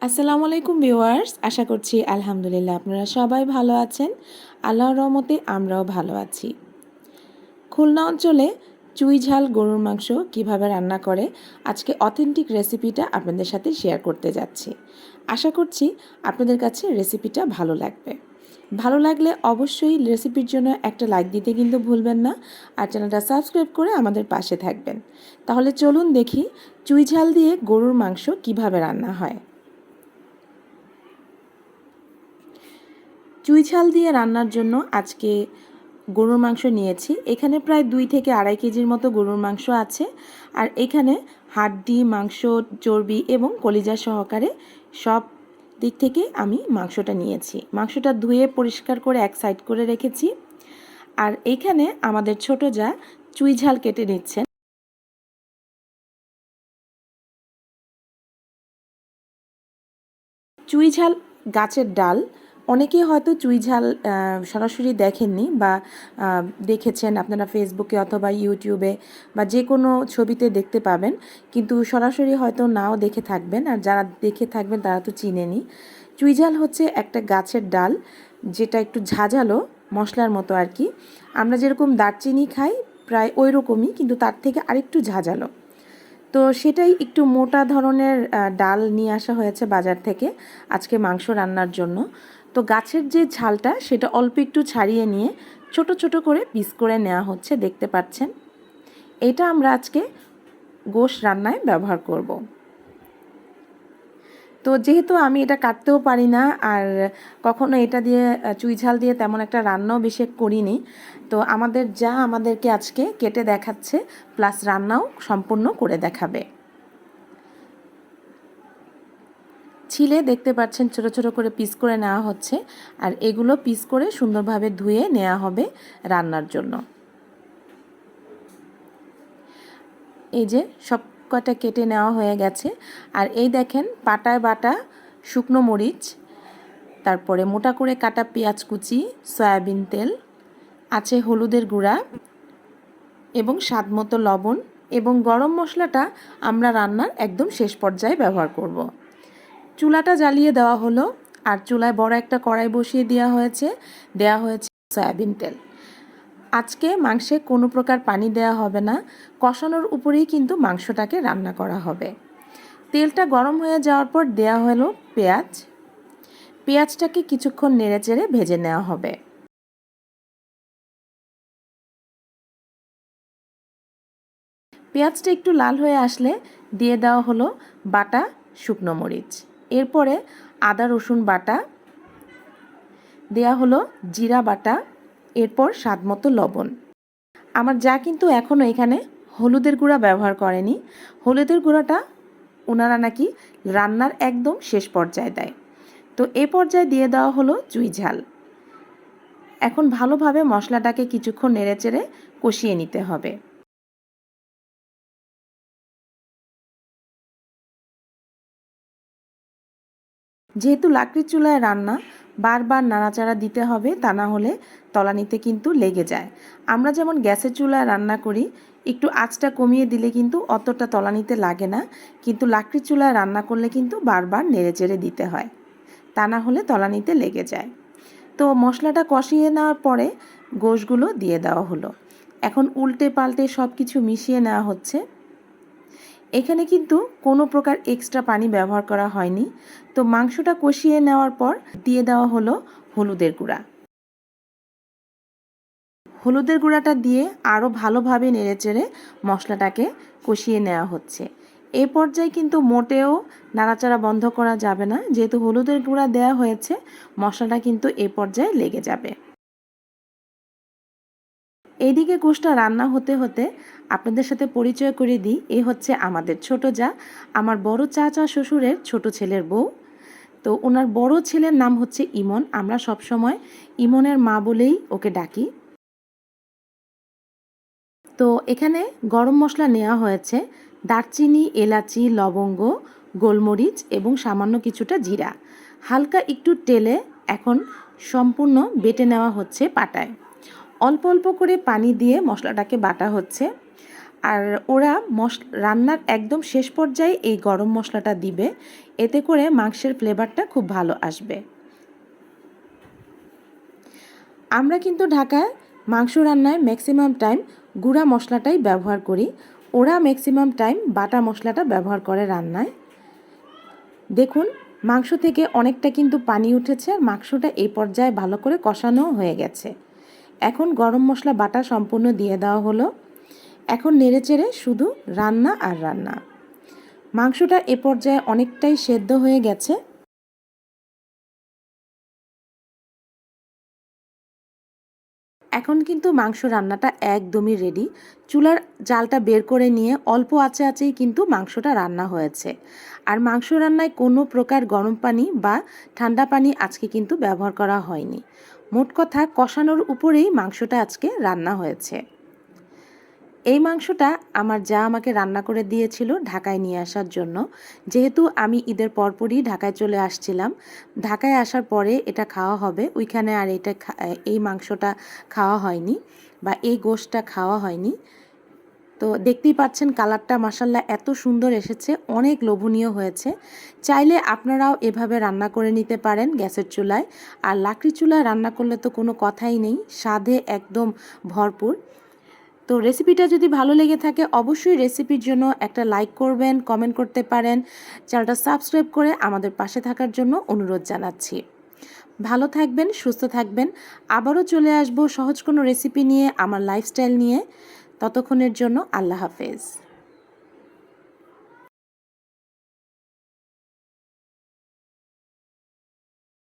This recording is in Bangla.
আসসালামু আলাইকুম ভিউয়ার্স, আশা করছি আলহামদুলিল্লাহ আপনারা সবাই ভালো আছেন। আল্লাহর রহমতে আমরাও ভালো আছি। খুলনা অঞ্চলে চুই ঝাল গরুর মাংস কিভাবে রান্না করে আজকে অথেন্টিক রেসিপিটা আপনাদের সাথে শেয়ার করতে যাচ্ছি। আশা করছি আপনাদের কাছে রেসিপিটা ভালো লাগবে। ভালো লাগলে অবশ্যই রেসিপির জন্য একটা লাইক দিতে কিন্তু ভুলবেন না, আর চ্যানেলটা সাবস্ক্রাইব করে আমাদের পাশে থাকবেন। তাহলে চলুন দেখি চুই ঝাল দিয়ে গরুর মাংস কিভাবে রান্না হয়। চুই ঝাল দিয়ে রান্নার জন্য আজকে গরুর মাংস নিয়েছি। এখানে প্রায় 2 থেকে আড়াই কেজির মতো গরুর মাংস আছে। আর এখানে হাড্ডি, মাংস, চর্বি এবং কলিজা সহকারে সব দিক থেকে আমি মাংসটা নিয়েছি। মাংসটা ধুয়ে পরিষ্কার করে এক সাইড করে রেখেছি। আর এইখানে আমাদের ছোট যা চুই ঝাল কেটে নিচ্ছেন। চুই ঝাল গাছের ডাল। অনেকেই হয়তো চুই ঝাল সরাসরি দেখেননি বা দেখেছেন আপনারা ফেসবুকে অথবা ইউটিউবে বা যে কোনো ছবিতে দেখতে পাবেন, কিন্তু সরাসরি হয়তো নাও দেখে থাকবেন, আর যারা দেখে থাকবেন তারা তো চিনেনি। চুই ঝাল হচ্ছে একটা গাছের ডাল যেটা একটু ঝাঁঝালো মশলার মতো আর কি। আমরা যেরকম দারচিনি খাই প্রায় ওই রকমই, কিন্তু তার থেকে আরেকটু ঝাঁঝালো। তো সেটাই একটু মোটা ধরনের ডাল নিয়ে আসা হয়েছে বাজার থেকে আজকে মাংস রান্নার জন্য। তো গাছের যে ঝালটা সেটা অল্প একটু ছাড়িয়ে নিয়ে ছোট ছোট করে পিস করে নেওয়া হচ্ছে, দেখতে পাচ্ছেন। এটা আমরা আজকে গোশ রান্নায় ব্যবহার করব। তো যেহেতু আমি এটা কাটতেও পারি না, আর কখনো এটা দিয়ে চুই ঝাল দিয়ে তেমন একটা রান্নাও বেশি করিনি, তো আমাদেরকে আজকে কেটে দেখাচ্ছে, প্লাস রান্নাও সম্পূর্ণ করে দেখাবে। ছিলে দেখতে পাচ্ছেন ছোট ছোট করে পিস করে নেওয়া হচ্ছে, আর এগুলো পিস করে সুন্দরভাবে ধুয়ে নেওয়া হবে রান্নার জন্য। এই যে সব কটা কেটে নেওয়া হয়ে গেছে। আর এই দেখেন পাটায় বাটা শুকনো মরিচ, তারপরে মোটা করে কাটা পেঁয়াজ কুচি, সয়াবিন তেল, আছে হলুদের গুঁড়া এবং স্বাদমতো লবণ, এবং গরম মশলাটা আমরা রান্নার একদম শেষ পর্যায়ে ব্যবহার করব। চুলাটা জ্বালিয়ে দেওয়া হলো, আর চুলায় বড় একটা কড়াই বসিয়ে দেওয়া হয়েছে সয়াবিন তেল। আজকে মাংসে কোনো প্রকার পানি দেওয়া হবে না, কষানোর উপরেই কিন্তু মাংসটাকে রান্না করা হবে। তেলটা গরম হয়ে যাওয়ার পর দেওয়া হলো পেঁয়াজটাকে কিছুক্ষণ নেড়েচেড়ে ভেজে নেওয়া হবে। পেঁয়াজটা একটু লাল হয়ে আসলে দিয়ে দেওয়া হলো বাটা শুকনো মরিচ, এরপরে আদা রসুন বাটা, দেয়া হলো জিরা বাটা, এরপর স্বাদমতো লবণ। আমার যা কিন্তু এখনও এখানে হলুদের গুঁড়া ব্যবহার করেনি। হলুদের গুঁড়াটা ওনারা নাকি রান্নার একদম শেষ পর্যায়ে দেয়। তো এ পর্যায়ে দিয়ে দেওয়া হলো চুই ঝাল। এখন ভালোভাবে মশলাটাকে কিছুক্ষণ নেড়েচেড়ে কষিয়ে নিতে হবে। যেহেতু লাকড়ির চুলায় রান্না, বারবার নাড়াচাড়া দিতে হবে, তা না হলে তলানিতে কিন্তু লেগে যায়। আমরা যেমন গ্যাসের চুলায় রান্না করি, একটু আঁচটা কমিয়ে দিলে কিন্তু অতটা তলানিতে লাগে না, কিন্তু লাকড়ির চুলায় রান্না করলে কিন্তু বারবার নেড়েচেড়ে দিতে হয়, তা না হলে তলানিতে লেগে যায়। তো মশলাটা কষিয়ে নেওয়ার পরে গোশগুলো দিয়ে দেওয়া হলো। এখন উল্টে পাল্টে সব কিছু মিশিয়ে নেওয়া হচ্ছে। এখানে কিন্তু কোনো প্রকার এক্সট্রা পানি ব্যবহার করা হয়নি। তো মাংসটা কষিয়ে নেওয়ার পর দিয়ে দেওয়া হলো হলুদের গুঁড়া। হলুদের গুঁড়াটা দিয়ে আরও ভালোভাবে নেড়েচেড়ে মশলাটাকে কষিয়ে নেওয়া হচ্ছে। এই পর্যায়ে কিন্তু মোটেও নাড়াচাড়া বন্ধ করা যাবে না, যেহেতু হলুদের গুঁড়া দেওয়া হয়েছে, মশলাটা কিন্তু এই পর্যায়ে লেগে যাবে। এইদিকে গোশটা রান্না হতে হতে আপনাদের সাথে পরিচয় করে দিই, এ হচ্ছে আমাদের ছোট যা, আমার বড় চাচা শ্বশুরের ছোট ছেলের বউ। তো ওনার বড় ছেলের নাম হচ্ছে ইমন, আমরা সবসময় ইমনের মা বলেই ওকে ডাকি। তো এখানে গরম মশলা নেওয়া হয়েছে, দারচিনি, এলাচি, লবঙ্গ, গোলমরিচ এবং সামান্য কিছুটা জিরা, হালকা একটু তেলে এখন সম্পূর্ণ বেটে নেওয়া হচ্ছে পাটায়। অল্প অল্প করে পানি দিয়ে মশলাটাকে বাটা হচ্ছে। আর ওরা রান্নার একদম শেষ পর্যায়ে এই গরম মশলাটা দিবে, এতে করে মাংসের ফ্লেভারটা খুব ভালো আসবে। আমরা কিন্তু ঢাকায় মাংস রান্নায় ম্যাক্সিমাম টাইম গুঁড়া মশলাটাই ব্যবহার করি, ওরা ম্যাক্সিমাম টাইম বাটা মশলাটা ব্যবহার করে রান্নায়। দেখুন মাংস থেকে অনেকটা কিন্তু পানি উঠেছে আর মাংসটা এই পর্যায়ে ভালো করে কষানো হয়ে গেছে। এখন গরম মশলা বাটা সম্পূর্ণ দিয়ে দেওয়া হলো। এখন নেড়েচেড়ে শুধু রান্না আর রান্না। মাংসটা এ পর্যায়ে অনেকটাই সেদ্ধ হয়ে গেছে। এখন কিন্তু মাংস রান্নাটা একদমই রেডি। চুলার জালটা বের করে নিয়ে অল্প আঁচেই কিন্তু মাংসটা রান্না হয়েছে। আর মাংস রান্নায় কোনো প্রকার গরম পানি বা ঠান্ডা পানি আজকে কিন্তু ব্যবহার করা হয়নি। মোট কথা কষানোর উপরেই মাংসটা আজকে রান্না হয়েছে। এই মাংসটা আমার যা আমাকে রান্না করে দিয়েছিল ঢাকায় নিয়ে আসার জন্য। যেহেতু আমি ঈদের পরপরই ঢাকায় চলে আসছিলাম, ঢাকায় আসার পরে এটা খাওয়া হবে, ওইখানে আর এই মাংসটা খাওয়া হয়নি বা এই গোশটা খাওয়া হয়নি। তো দেখতেই পাচ্ছেন কালারটা মাশাল্লাহ এত সুন্দর এসেছে, অনেক লোভনীয় হয়েছে। চাইলে আপনারাও এভাবে রান্না করে নিতে পারেন গ্যাসের চুলায়। আর লাকড়ি চুলায় রান্না করলে তো কোনো কথাই নেই, স্বাদে একদম ভরপুর। তো রেসিপিটা যদি ভালো লেগে থাকে অবশ্যই রেসিপির জন্য একটা লাইক করবেন, কমেন্ট করতে পারেন। চ্যানেলটা সাবস্ক্রাইব করে আমাদের পাশে থাকার জন্য অনুরোধ জানাচ্ছি। ভালো থাকবেন, সুস্থ থাকবেন। আবারও চলে আসবো সহজ কোনো রেসিপি নিয়ে, আমার লাইফস্টাইল নিয়ে। ততক্ষণের জন্য আল্লাহ হাফেজ।